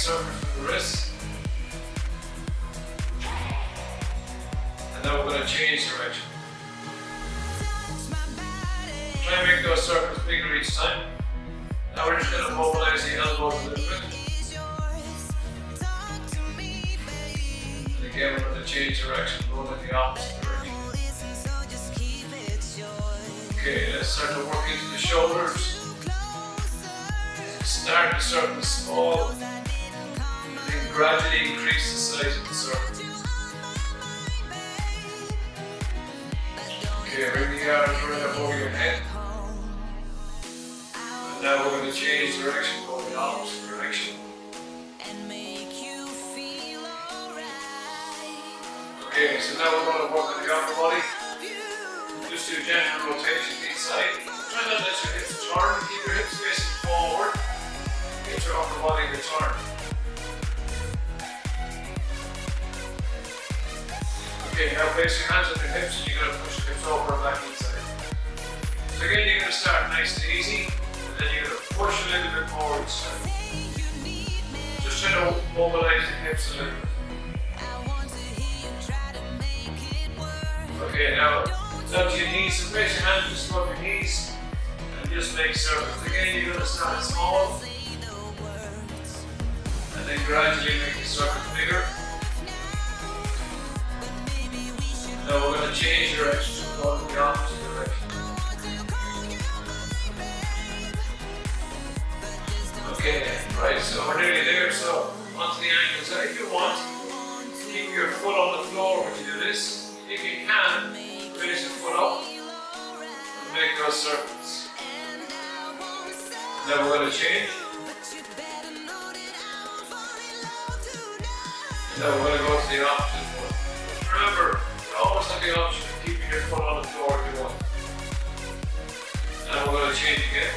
circles with the wrists. And now we're going to change direction. Try and make those circles bigger each time. Now we're just going to mobilize the elbows a little bit. And again, we're going to change direction, going in the opposite direction. Okay, let's start to work into the shoulders. Start the circle small, and then gradually increase the size of the circle. Okay, bring the arms right up over your head. And now we're going to change direction, go in the opposite direction. Okay, so now we're going to work on the upper body. Just do gentle rotation each side. Try not to let your hips turn, keep your hips facing forward. Get your upper body to turn. Okay, now place your hands on your hips and you're going to push your hips over and back inside. So again, you're going to start nice and easy, and then you're going to push a little bit more each time. Just try to mobilize the hips a little bit. Okay, now down to your knees, so place your hands just above your knees and just make circles. Again, you're going to start small and then gradually make the circles bigger. Now we're going to change direction, go in the opposite direction. Okay, right, so we're nearly there, so onto the ankles. Now if you want, keep your foot on the floor when you do this. If you can, raise your foot up and make those circles. Now we're going to change. Now we're going to go to the opposite foot. Remember, you always have the option of keeping your foot on the floor if you want. Now we're going to change again.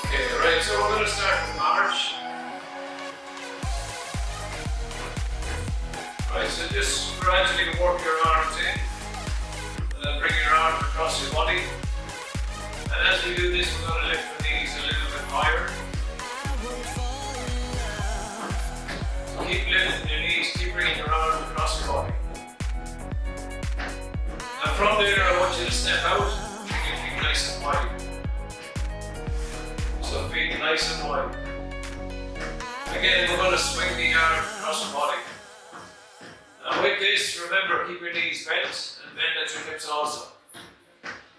Okay, right, so we're going to start the march. Right, so just gradually work your arms in, and then bring your arms across your body. And as we do this, we're going to lift the knees a little bit higher. So keep lifting your knees, keep bringing your arms across your body. And from there, I want you to step out, bring your feet nice and wide. So feet nice and wide. Again, we're going to swing the arms across your body. Now with this, remember, keep your knees bent and bend at your hips also.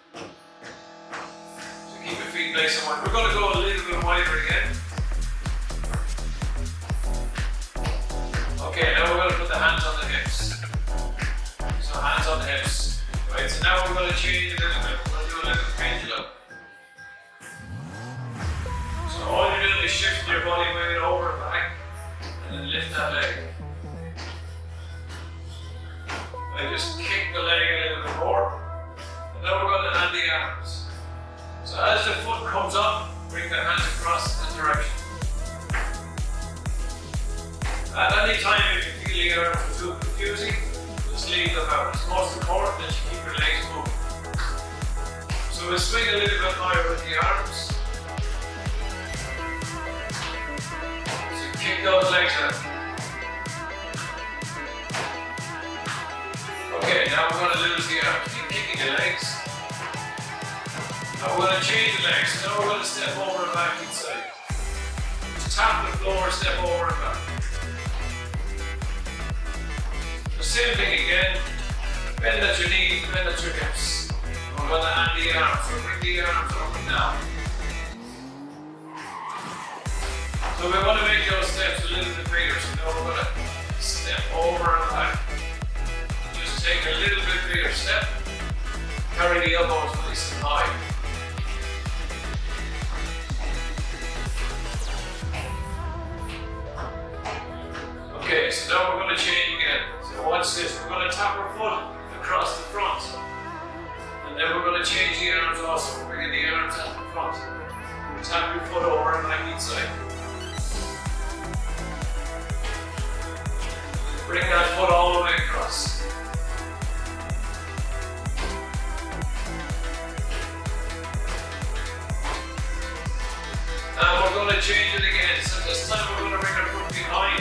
So keep your feet nice and wide. We're going to go a little bit wider again. Okay, now we're going to put the hands on the hips. So hands on the hips. Right, so now we're going to change a little bit. We're going to do a little pendulum. So all you're doing is shifting your body weight over and back, and then lift that leg. And just kick the leg a little bit more. And now we're going to add the arms. So as the foot comes up, bring the hands across the direction. At any time if you feel the arms are too confusing, just leave them out. It's most important that you keep your legs moving. So we'll swing a little bit higher with the arms. So kick those legs out. Okay, now we're going to lose the arms. Keep kicking the legs. Now we're going to change the legs. So now we're going to step over and back inside. Just tap the floor, step over and back. The same thing again. Bend at your knees, bend at your hips. We're going to add the arms. So bring the arms up and down. So we want to make those steps a little bit bigger. So now we're going to step over and back. Take a little bit bigger step. Carry the elbows nice and high. Okay, so now we're going to change again. So watch this. We're going to tap our foot across the front. And then we're going to change the arms also. We're bringing the arms at the front. Tap your foot over and back inside. Bring that foot all the way across. going to change it again. So this time we're going to bring our foot behind.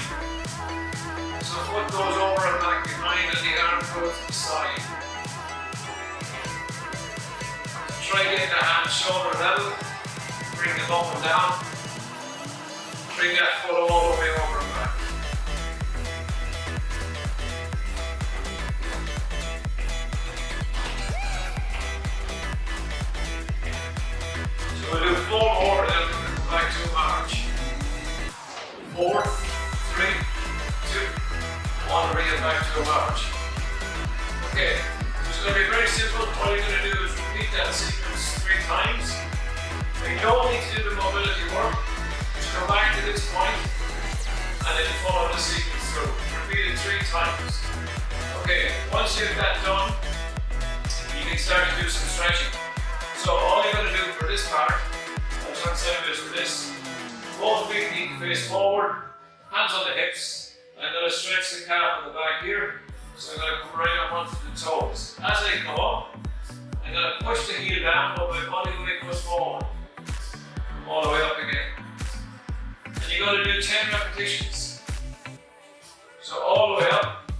So foot goes over and back behind and the arm goes to the side. Try getting the hands shoulder level. Bring them up and down. Bring that foot all the way over and back. So we'll do 4 more and then we'll come back to a march. 4, 3, 2, 1, bring it back to a march. Okay, so it's going to be very simple. All you're going to do is repeat that sequence 3 times. You don't need to do the mobility work. Just come back to this point and then follow the sequence through. Repeat it 3 times. Okay, once you've that done, you can start to do some stretching. So all you're going to do for this part, I'll try and set it with this. Both feet need to face forward, hands on the hips. I'm going to stretch the calf on the back here. So I'm going to come right up onto the toes. As I come up, I'm going to push the heel down, but my body weight goes forward. All the way up again. And you're going to do 10 repetitions. So all the way up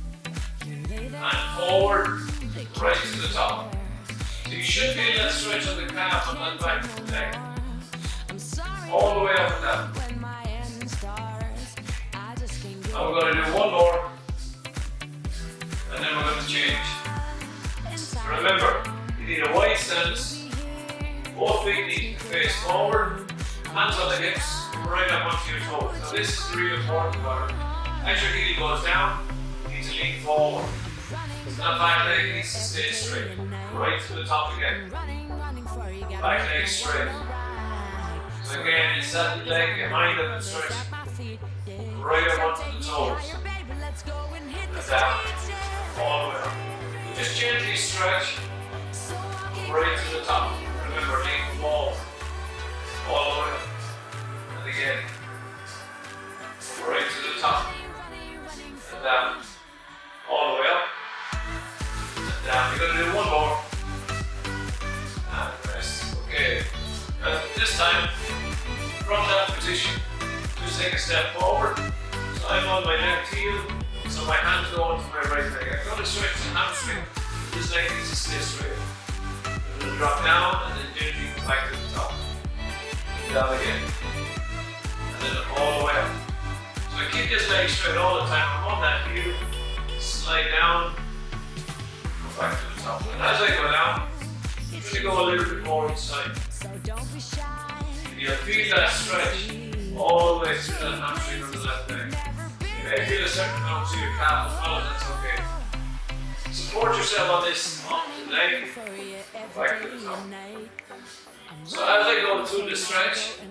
and forward, right to the top. So you should feel that stretch on the calf and then back to the neck. All the way up and down. And we're going to do 1 more. And then we're going to change. Remember, you need a wide stance. Both feet need to face forward. Hands on the hips, right up onto your toes. Now this is the real important part. As your heel goes down, you need to lean forward. That back leg needs to stay straight. Right to the top again. Back leg straight. So again, it's that leg behind them and stretch. Right up onto the toes. And down. All the way up. Just gently stretch. Right to the top. Remember, lean forward. All the way up. And again. Right to the top. And down. All the way up. And down. You're going to do 1 more. And rest. Okay. And this time, from that position, just take a step forward. So I'm on my left heel. So my hands go onto my right leg. I'm going to stretch the hamstring. This leg needs to stay straight. I'm going to drop down and then gently come back to the top. And down again. And then all the way up. So I keep this leg straight all the time. I'm on that heel. Slide down. Come back to the top. And as I go down, I'm going to go a little bit more inside. You'll feel that stretch all the way through that hamstring on the left leg. You may feel a certain amount to your calf as well, and that's okay. Support yourself on this leg, back to the top. So as I go through the stretch, I'm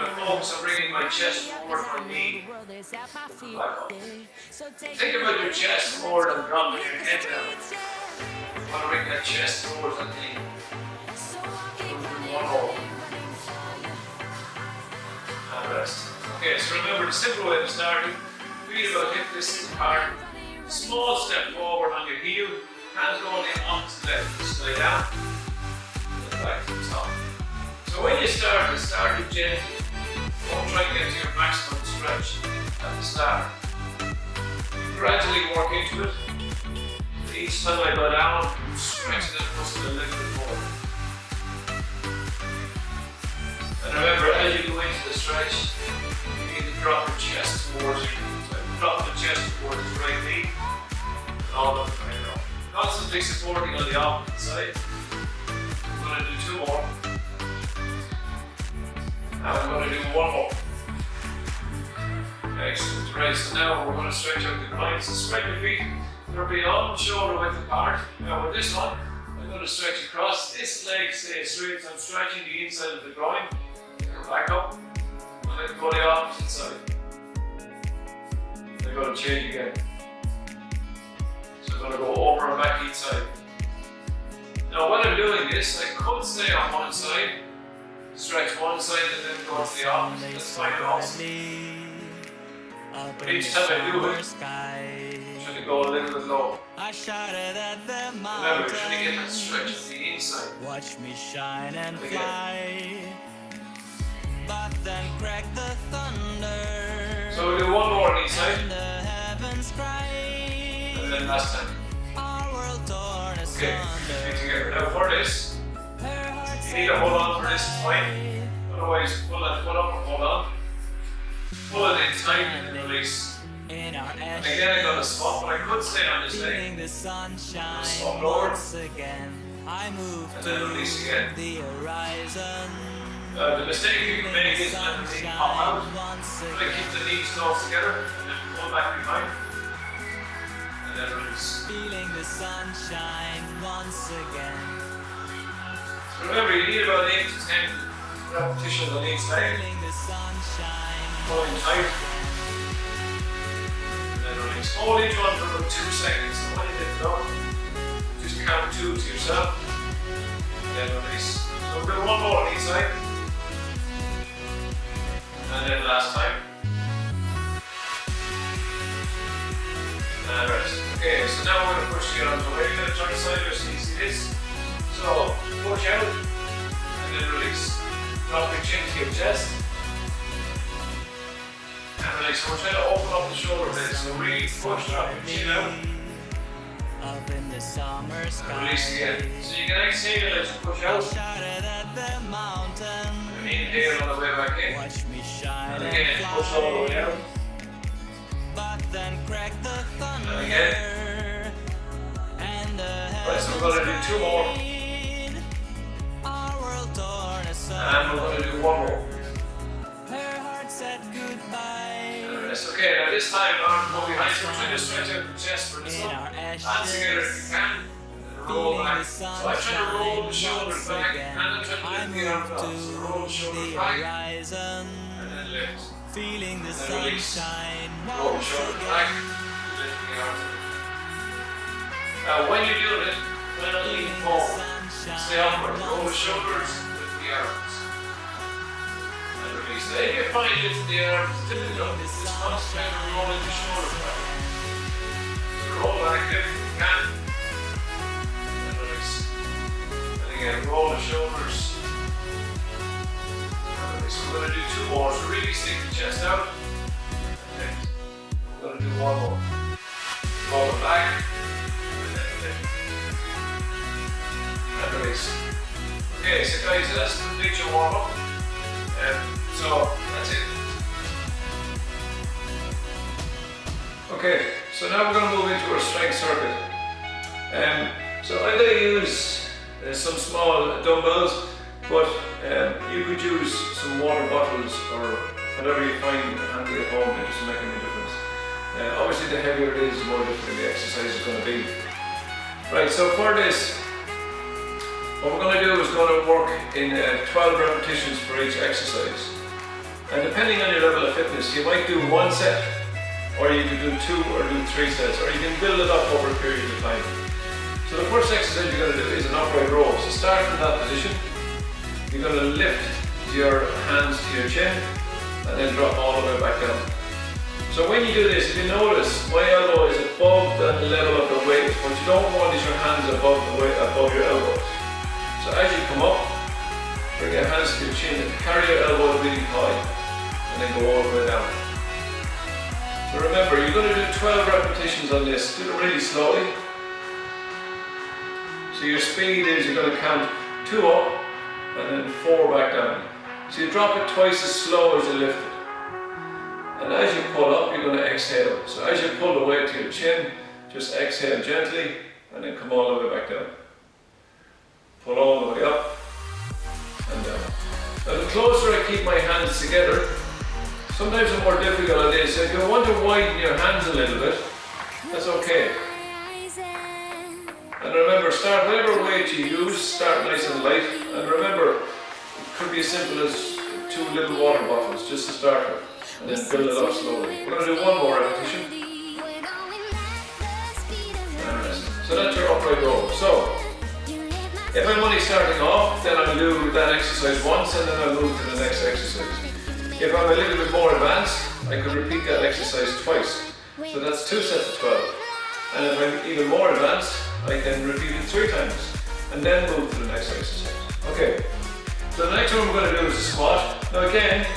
going to focus on bringing my chest forward from knee. Back up. Think about your chest forward and dropping your head down. You want to bring that chest towards the knee. 1 more. And rest. Okay, so remember the simple way to start it. Feel about hip distance apart. Small step forward on your heel. Hands going in opposite leg. Slide down. And back to the top. So when you start it gently. Don't try to get to your maximum stretch at the start. You gradually work into it. Each time I go down, stretch that muscle a little bit more. And remember, as you go into the stretch, you need to drop your chest towards your drop the chest towards the right knee. And all the way down. Constantly supporting on the opposite side. I'm going to do 2 more. And I'm going to do 1 more. Excellent. Right, so now we're going to stretch out the groins. So spread your feet. They're beyond shoulder width apart. Now with this one, I'm going to stretch across. This leg stays straight, so I'm stretching the inside of the groin. Come back up. And then go the opposite side. I'm going to change again. So I'm going to go over and back each side. Now when I'm doing this, I could stay on one side, stretch one side and then go to the opposite. That's fine also. But each time I do it, I'm trying to go a little bit low. Remember, you're trying to get that stretch on the inside. Watch me shine and fly. But then side. And then last time. Okay, feet together. Now for this, you need to hold on for this time. Otherwise, pull that foot up and hold on. Pull it inside and then release. And again, I got a swap, but I could stay on this leg. Swap lower. And then release again. The mistake you can make is let the knee pop out. Try to keep the knees close together and then pull back behind. And then release. So remember, you need about 8 to 10 repetitions on each leg. Pulling tight. And then release. Hold each one for about 2 seconds. So when you lift it up, just count 2 to yourself. And then release. So we'll do one more on each side. And then last time. And rest. Okay, so now we're going to push you onto the way. You're going to turn sideways so you see this. So push out and then release. Drop your chin to your chest. And release. So we're trying to open up the shoulder blades. So really push, drop your chin out. And release again. So you can exhale as you push out. And inhale on the way back in. And again, push all the way out. And again. Right, so we're going to do 2 more. And we're going to do 1 more. And rest. Okay, now this time arms go behind, so we're trying to stretch out the chest for this one. Hands together if you can. And roll back. So I'm trying to roll the shoulders back, and I'm trying to lift the arms up. So roll the shoulders back, and then lift. And then release. Roll the shoulders back, lift the arms up. Now when you're doing it, try not to lean forward. Stay upward. Roll the shoulders, lift the arms. And release. Then you find lifting the arms difficult. Just concentrate on rolling the shoulders back. So roll back if you can. And release. And again, roll the shoulders. And release. We're going to do 2 more. So really stick the chest out. And we're going to do 1 more. Roll it back. And release. Okay, so guys, that's the picture warm up. So that's it. Okay, so now we're going to move into our strength circuit. So I'm going to use some small dumbbells, but you could use some water bottles or whatever you find handy at home. It doesn't make any difference. Obviously, the heavier it is, the more difficult the exercise is going to be. Right, so for this, what we're going to do is going to work in 12 repetitions for each exercise. And depending on your level of fitness, you might do 1 set, or you can do 2 or do 3 sets, or you can build it up over a period of time. So the first exercise you're going to do is an upright row. So start from that position. You're going to lift your hands to your chin, and then drop all the way back down. So when you do this, if you notice, my elbow is above the level of the weight. What you don't want is your hands above the weight, above your elbows. So as you come up, bring your hands to your chin and carry your elbow really high, and then go all the way down. So remember, you're going to do 12 repetitions on this. Do it really slowly. So your speed is you're going to count 2 up and then 4 back down. So you drop it twice as slow as you lift it. And as you pull up, you're going to exhale. So as you pull the weight to your chin, just exhale gently and then come all the way back down. Pull all the way up and down. Now the closer I keep my hands together, sometimes the more difficult it is. So if you want to widen your hands a little bit, that's okay. And remember, start whatever weight you use, start nice and light. And remember, it could be as simple as 2 little water bottles just to start with, and then build it up slowly. We're going to do 1 more repetition. And rest. So that's your upright row. So if I'm only starting off, then I'll do that exercise once and then I'll move to the next exercise. If I'm a little bit more advanced, I could repeat that exercise twice. So that's 2 sets of 12. And if I'm even more advanced, I can repeat it 3 times and then move to the next exercise. Okay, so the next one we're going to do is a squat. Now again,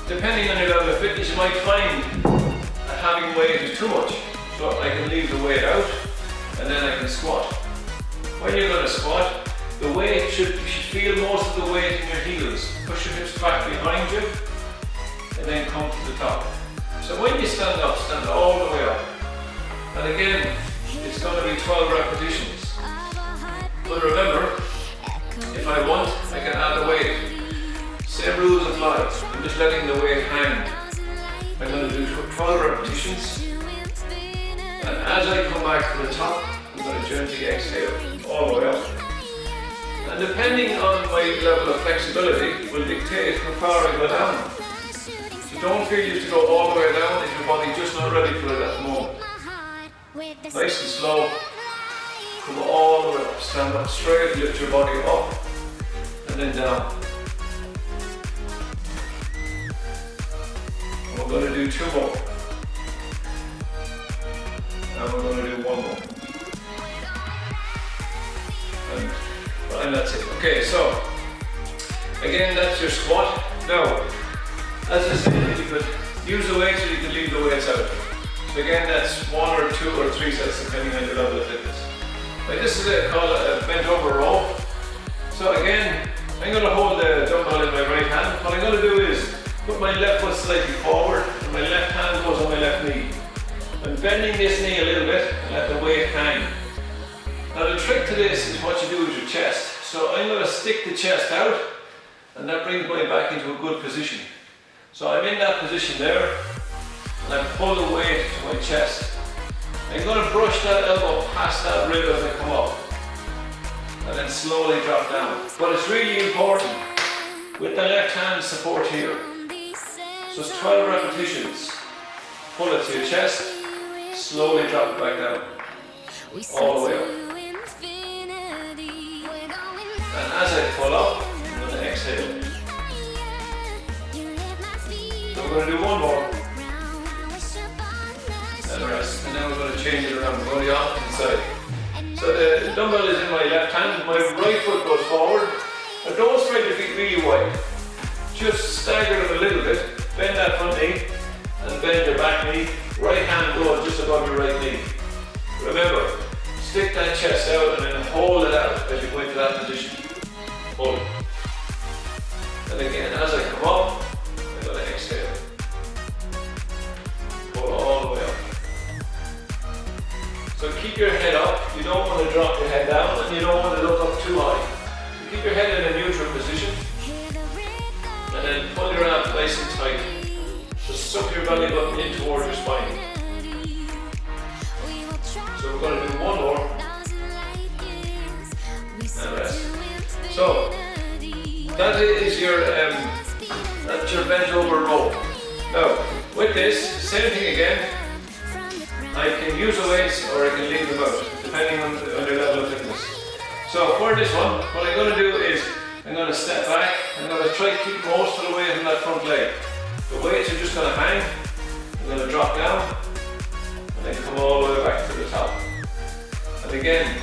Depending on your level of fitness, you might find that having weight is too much. So I can leave the weight out and then I can squat. When you're going to squat, the weight you should feel most of the weight in your heels. Push your hips back behind you and then come to the top. So when you stand up, stand all the way up. And again, it's going to be 12 repetitions. But remember, if I want, I can add the weight. Same rules apply. I'm just letting the weight hang. I'm going to do 12 repetitions. And as I come back to the top, I'm going to gently exhale all the way up. And depending on my level of flexibility will dictate how far I go down. So don't feel you have to go all the way down if your body's just not ready for it at the moment. Nice and slow. Come all the way up. Stand up straight, lift your body up and then down. And we're going to do 2 more. And we're going to do 1 more. And that's it. Okay, so again, that's your squat. Now, as I said, you could use the weights or you can leave the weights out. So again, that's 1 or 2 or 3 sets depending on your level of fitness. Now, this is called a bent over row. So again, I'm going to hold the dumbbell in my right hand. What I'm going to do is put my left foot slightly forward and my left hand goes on my left knee. I'm bending this knee a little bit and let the weight hang. Now the trick to this is what you do with your chest. So I'm going to stick the chest out and that brings my back into a good position. So I'm in that position there and I pull the weight to my chest. I'm going to brush that elbow past that rib as I come up and then slowly drop down. But it's really important with the left hand support here. So it's 12 repetitions. Pull it to your chest, slowly drop it back down, all the way up. And as I pull up, I'm going to exhale. So we're going to do 1 more. And rest. And then we're going to change it around. We're going to the opposite side. So the dumbbell is in my left hand. My right foot goes forward. Now don't spread your feet really wide. Just stagger them a little bit. Bend that front knee. And bend your back knee. Right hand goes just above your right knee. Remember, stick that chest out and then hold it out as you go into that position. Hold it. And again, as I come up, I'm going to exhale. Pull all the way up. So keep your head up. You don't want to drop your head down and you don't want to look up too high. So keep your head in a neutral position. And then pull your abs nice and tight. Just suck your belly button in towards your spine. So we're going to do 1 more. And rest. So that is your that's your bent over row. Now with this, same thing again. I can use the weights or I can leave them out, depending on your level of fitness. So for this one, what I'm going to do is I'm going to step back. I'm going to try to keep most of the weight in that front leg. The weights are just going to hang. I'm going to drop down and then come all the way back to the top. And again,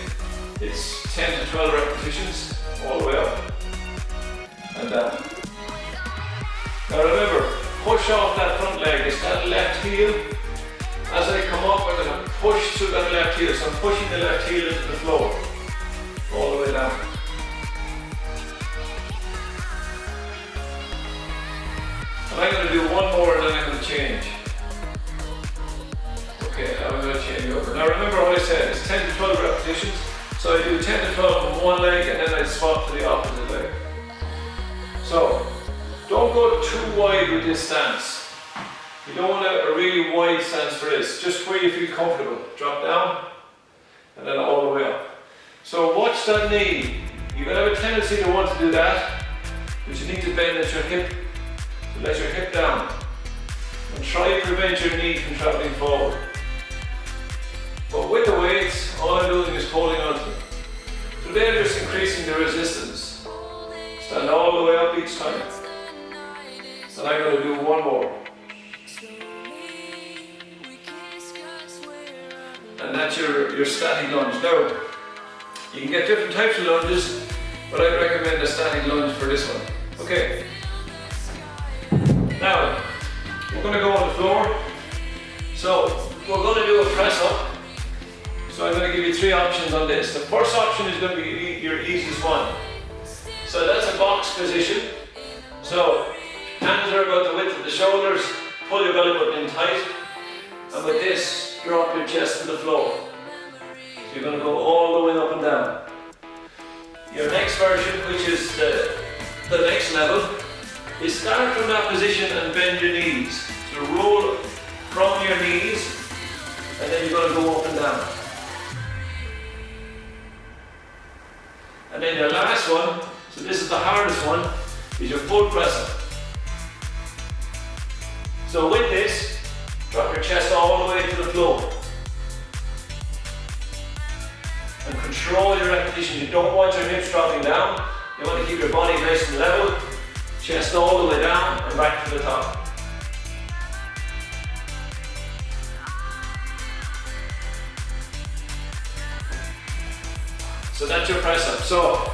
it's 10 to 12 repetitions all the way up and down. Now remember, push off that front leg. It's that left heel. As I come up, I'm going to push through that left heel. So I'm pushing the left heel into the floor all the way down. And I'm going to do 1 more and then I'm going to change. Okay, now I'm going to change over. Now remember what I said, it's 10 to 12 repetitions. So I do 10 to 12 on one leg and then I swap to the opposite leg. So don't go too wide with this stance. You don't want a really wide stance for this. Just where you feel comfortable. Drop down and then all the way up. So watch that knee. You're going to have a tendency to want to do that, but you need to bend at your hip. So let your hip down and try to prevent your knee from traveling forward. But with the weights, all I'm doing is holding on to them. So they're just increasing the resistance. Stand all the way up each time. And I'm going to do 1 more. And that's your static lunge. Now, you can get different types of lunges, but I recommend a static lunge for this one. Okay. Now, going to go on the floor. So we're going to do a press up. So I'm going to give you 3 options on this. The first option is going to be your easiest one. So that's a box position. So hands are about the width of the shoulders. Pull your belly button in tight. And with this, drop your chest to the floor. So you're going to go all the way up and down. Your next version, which is the next level, is start from that position and bend your knees. So roll from your knees, and then you're going to go up and down. And then your last one, so this is the hardest one, is your full press up. So with this, drop your chest all the way to the floor. And control your repetition. You don't want your hips dropping down. You want to keep your body nice and level. Chest all the way down and back to the top. So that's your press up. So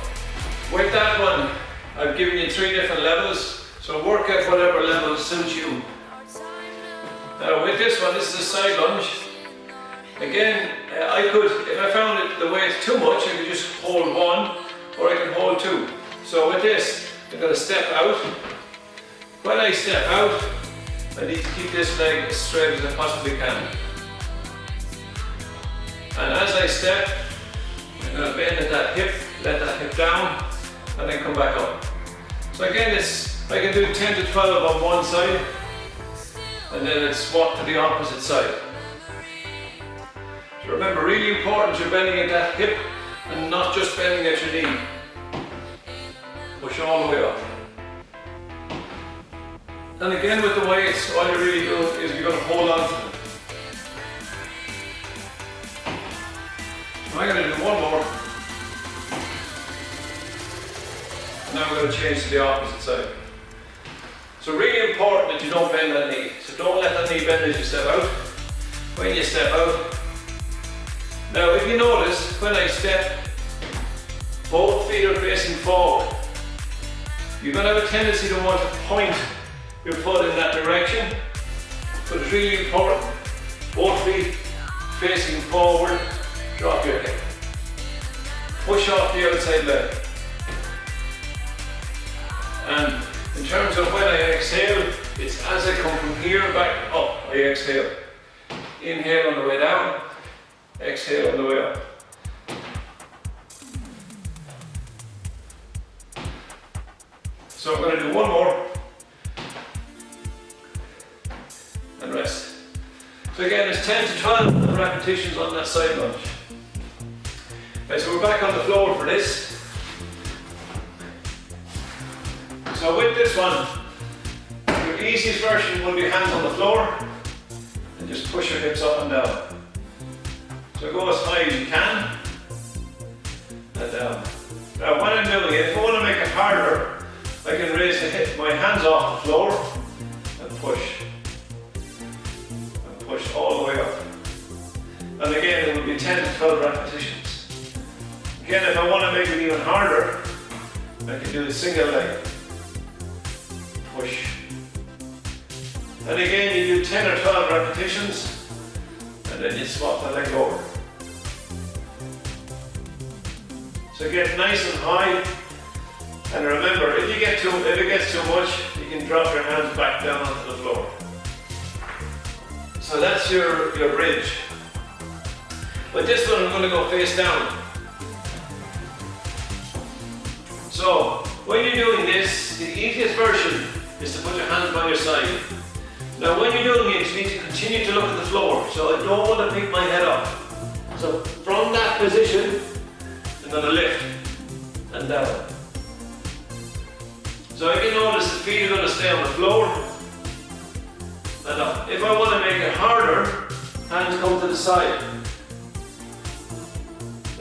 with that one, I've given you 3 different levels. So work at whatever level suits you. Now with this one, this is a side lunge. Again, I could, if I found it the weight too much, I could just hold 1, or I can hold 2. So with this, I'm going to step out. When I step out, I need to keep this leg as straight as I possibly can. And as I step, I'm going to bend at that hip, let that hip down, and then come back up. So again, I can do 10 to 12 on one side, and then it's walk to the opposite side. So remember, really important, you're bending at that hip and not just bending at your knee. Push all the way up. And again with the weights, all you're really doing is you're going to hold on to them. So I'm going to do one more. And now we're going to change to the opposite side. So really important that you don't bend that knee. So don't let that knee bend as you step out. When you step out. Now if you notice, when I step, both feet are facing forward. You're going to have a tendency to want to point your foot in that direction, but it's really important. Both feet facing forward, drop your hip. Push off the outside leg. And in terms of when I exhale, it's as I come from here back up, I exhale. Inhale on the way down, exhale on the way up. So I'm going to do one more and rest. So again, there's 10 to 12 repetitions on that side lunge. Okay, so we're back on the floor for this. So with this one, your easiest version will be hands on the floor and just push your hips up and down. So go as high as you can and down. Now when I'm doing it, if I want to make it harder, I can raise my hands off the floor and push. And push all the way up. And again, it will be 10 to 12 repetitions. Again, if I want to make it even harder, I can do the single leg. Push. And again, you do 10 or 12 repetitions, and then you swap the leg over. So get nice and high. And remember, if it gets too much, you can drop your hands back down onto the floor. So that's your bridge. But this one I'm going to go face down. So when you're doing this, the easiest version is to put your hands by your side. Now when you're doing it, you need to continue to look at the floor. So I don't want to pick my head up. So from that position, I'm going to lift and down. So if you notice, the feet are going to stay on the floor and up. If I want to make it harder, hands come to the side.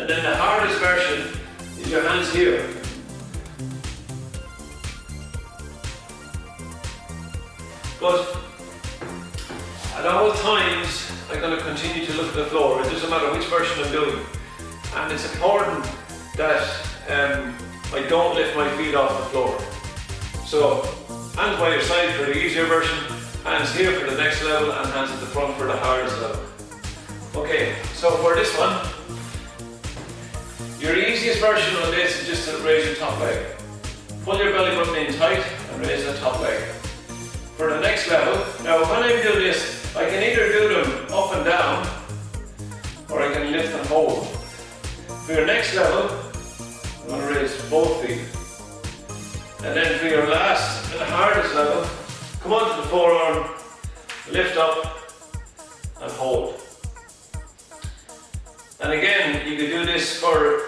And then the hardest version is your hands here. But at all times, I'm going to continue to look at the floor. It doesn't matter which version I'm doing. And it's important that I don't lift my feet off the floor. So, hands by your side for the easier version, Hands here for the next level and hands at the front for the hardest level. Okay, so for this one, your easiest version of this is just to raise your top leg. Pull your belly button in tight and raise the top leg. For the next level, now when I do this, I can either do them up and down, or I can lift and hold. For your next level, I'm going to raise both feet. And then for your last and hardest level, come onto the forearm, lift up and hold. And again, you could do this for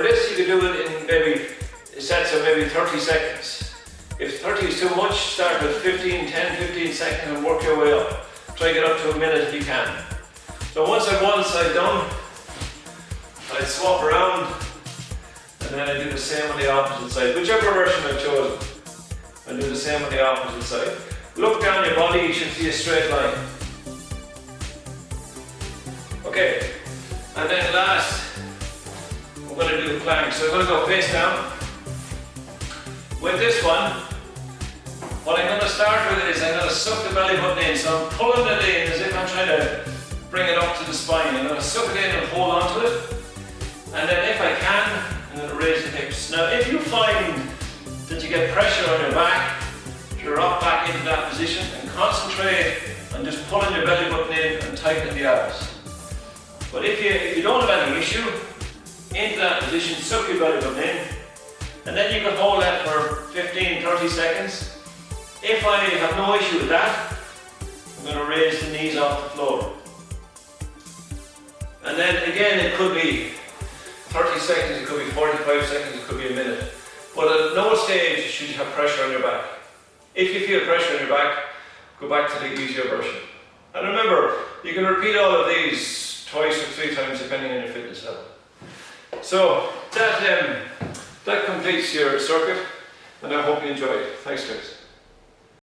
this you could do it in maybe sets of maybe 30 seconds. If 30 is too much, start with 10, 15 seconds and work your way up. Try to get up to a minute if you can. So once I've one side done, I swap around and then I do the same on the opposite side. Whichever version I've chosen, I do the same on the opposite side. Look down your body, you should see a straight line. Okay, and then last, we're going to do the plank. So I'm going to go face down. With this one, what I'm going to start with is I'm going to suck the belly button in. So I'm pulling it in as if I'm trying to bring it up to the spine. I'm going to suck it in and hold on to it. And then if I can, I'm going to raise the hips. Now if you find that you get pressure on your back, you rock back into that position and concentrate on just pulling your belly button in and tightening the abs. But if you don't have any issue, into that position, suck your belly button in, and then you can hold that for 15-30 seconds. If I have no issue with that, I'm going to raise the knees off the floor. And then again, it could be 30 seconds, it could be 45 seconds, it could be a minute. But at no stage should you have pressure on your back. If you feel pressure on your back, go back to the easier version. And remember, you can repeat all of these twice or 3 times depending on your fitness level. So that completes your circuit, and I hope you enjoy it. Thanks guys.